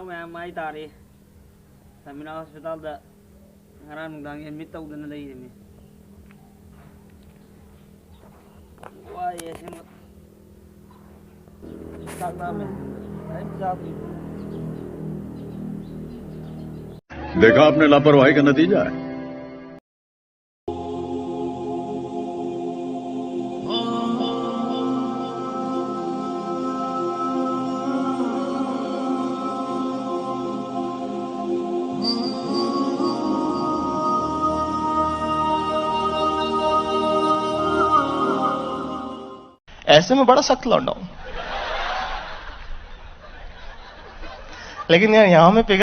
mẹ mai ta đi terminal hospital da ngarang nang admit tawdana lay ni why yes mo tak namin ay sabi देखा आपने लापरवाही का नतीजा है। ऐसे में बड़ा सख्त लौंडा हूं, लेकिन यार यहां में